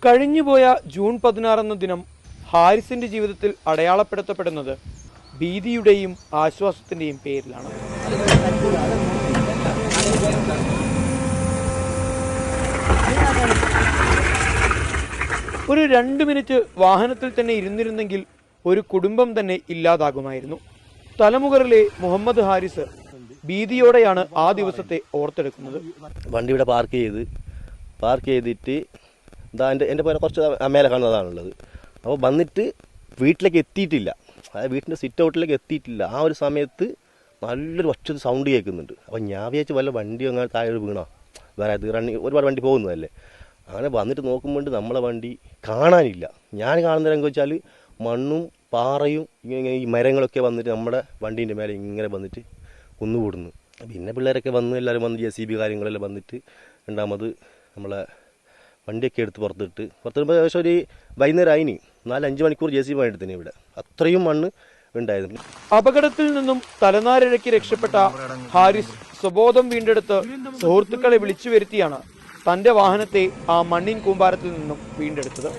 കഴിഞ്ഞുപോയ ജൂൺ 16 എന്ന ദിനം ഹാരിസിന്റെ ജീവിതത്തിൽ അടയാളപ്പെടുത്തപ്പെടുന്നത് ഭീതിയുടെയും ആശ്വാസത്തിന്റെയും പേരിലാണ്. ഒരു 2 മിനിറ്റ് വാഹനത്തിൽ തന്നെ ഇരുന്നിരുന്നെങ്കിൽ ഒരു കുടുംബം തന്നെ ഇല്ലാതാകുമായിരുന്നു. തലമുകളിലെ മുഹമ്മദ് ഹാരിസ് ഭീതിയോടെയാണ് ആ ദിവസത്തെ ഓർത്തെടുക്കുന്നത്. വണ്ടി ഇവിടെ പാർക്ക് ചെയ്തിട്ട് എൻ്റെ പോലെ കുറച്ച് മേലെ കാണുന്നതാണുള്ളത്. അപ്പോൾ വന്നിട്ട് വീട്ടിലേക്ക് എത്തിയിട്ടില്ല, അതായത് വീട്ടിൻ്റെ സിറ്റ് ഔട്ടിലേക്ക് എത്തിയിട്ടില്ല. ആ ഒരു സമയത്ത് നല്ലൊരു ഒച്ച സൗണ്ട് കേൾക്കുന്നുണ്ട്. അപ്പോൾ ഞാൻ വിചാരിച്ച് വല്ല വണ്ടി അങ്ങനെ താഴെ വീണോ, വേറെ ഒരുപാട് വണ്ടി പോകുന്നതല്ലേ. അങ്ങനെ വന്നിട്ട് നോക്കുമ്പോൾ നമ്മളെ വണ്ടി കാണാനില്ല. ഞാൻ കാണുന്ന രംഗം വെച്ചാൽ മണ്ണും പാറയും ഇങ്ങനെ ഈ മരങ്ങളൊക്കെ വന്നിട്ട് നമ്മുടെ വണ്ടീൻ്റെ മേലെ ഇങ്ങനെ വന്നിട്ട് കുന്നുകൂടുന്നു. പിന്നെ പിള്ളേരൊക്കെ വന്ന് എല്ലാവരും വന്ന് JCB കാര്യങ്ങളെല്ലാം വന്നിട്ട് രണ്ടാമത് നമ്മളെ വണ്ടിയൊക്കെ എടുത്ത് പുറത്തിടുമ്പോൾ ഏകദേശം ഒരു വൈകുന്നേരം ആയിനി 4-5 മണിക്കൂർ JCB എടുത്തിന് ഇവിടെ. അത്രയും മണ്ണ് ഉണ്ടായിരുന്നു. അപകടത്തിൽ നിന്നും തലനാരിഴയ്ക്ക് രക്ഷപ്പെട്ട ഹാരിസ് സ്വബോധം വീണ്ടെടുത്ത് സുഹൃത്തുക്കളെ വിളിച്ചു വരുത്തിയാണ് തന്റെ വാഹനത്തെ ആ മണ്ണിൻ കൂമ്പാരത്തിൽ നിന്നും വീണ്ടെടുത്തത്.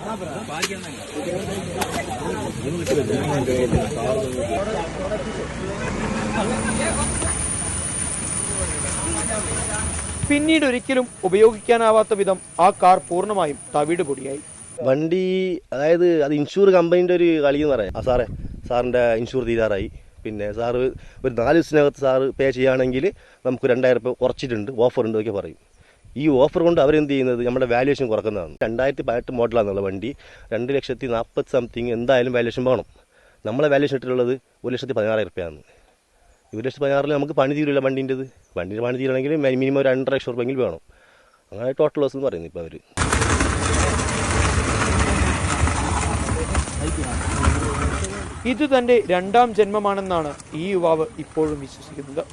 പിന്നീട് ഒരിക്കലും ഉപയോഗിക്കാനാവാത്ത വിധം ആ കാർ പൂർണ്ണമായും തവിട് പൊടിയായി. വണ്ടി അതായത് അത് ഇൻഷൂർ കമ്പനീൻ്റെ ഒരു കളി എന്ന് പറയാം. സാറിൻ്റെ ഇൻഷൂർ തീരാറായി. പിന്നെ സാറ് ഒരു 4 ദിവസത്തിനകത്ത് സാറ് പേ ചെയ്യുകയാണെങ്കിൽ നമുക്ക് 2000 രൂപ കുറച്ചിട്ടുണ്ട്, ഓഫറുണ്ട് എന്നൊക്കെ പറയും. ഈ ഓഫർ കൊണ്ട് അവരെന്ത് ചെയ്യുന്നത്, നമ്മുടെ വാല്യുവേഷൻ കുറക്കുന്നതാണ്. 2018 മോഡലാണെന്നുള്ള വണ്ടി 2,40,000 സംതിങ് എന്തായാലും വാല്യുവേഷൻ വേണം. നമ്മളെ വാല്യുവേഷൻ ഇട്ടിട്ടുള്ളത് 1,16,000 രൂപയാണ്. 1,16,000 നമുക്ക് പണി തീരില്ല. വണ്ടീൻ്റെ പണി തീരണമെങ്കിൽ മിനിമം ഒരു 2.5 ലക്ഷം രൂപയെങ്കിലും വേണം. അങ്ങനെ ടോട്ടൽ ലോസ് എന്ന് പറയുന്നത് ഇപ്പോൾ അവർ. ഇത് തന്റെ 2ാം ജന്മമാണെന്നാണ് ഈ യുവാവ് ഇപ്പോഴും വിശ്വസിക്കുന്നത്.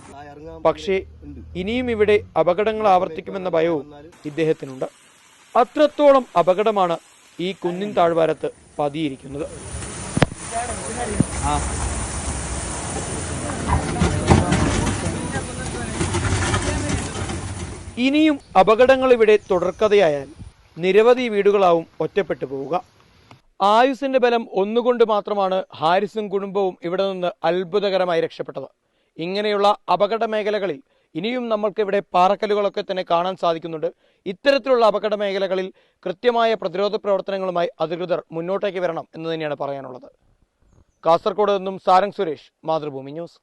പക്ഷേ ഇനിയും ഇവിടെ അപകടങ്ങൾ ആവർത്തിക്കുമെന്ന ഭയവും ഇദ്ദേഹത്തിനുണ്ട്. അത്രത്തോളം അപകടമാണ് ഈ കുന്നിൻ താഴ്വാരത്ത് പതിയിരിക്കുന്നത്. ഇനിയും അപകടങ്ങൾ ഇവിടെ തുടർക്കഥയായാൽ നിരവധി വീടുകളാവും ഒറ്റപ്പെട്ടു പോവുക. ആയുസിന്റെ ബലം ഒന്നുകൊണ്ട് മാത്രമാണ് ഹാരിസും കുടുംബവും ഇവിടെ നിന്ന് അത്ഭുതകരമായി രക്ഷപ്പെട്ടത്. ഇങ്ങനെയുള്ള അപകട മേഖലകളിൽ ഇനിയും നമ്മൾക്ക് ഇവിടെ പാറക്കല്ലുകളൊക്കെ തന്നെ കാണാൻ സാധിക്കുന്നുണ്ട്. ഇത്തരത്തിലുള്ള അപകട മേഖലകളിൽ കൃത്യമായ പ്രതിരോധ പ്രവർത്തനങ്ങളുമായി അധികൃതർ മുന്നോട്ടേക്ക് വരണം എന്ന് തന്നെയാണ് പറയാനുള്ളത്. കാസർഗോഡ് നിന്നും സാരംഗ് സുരേഷ്, മാതൃഭൂമി ന്യൂസ്.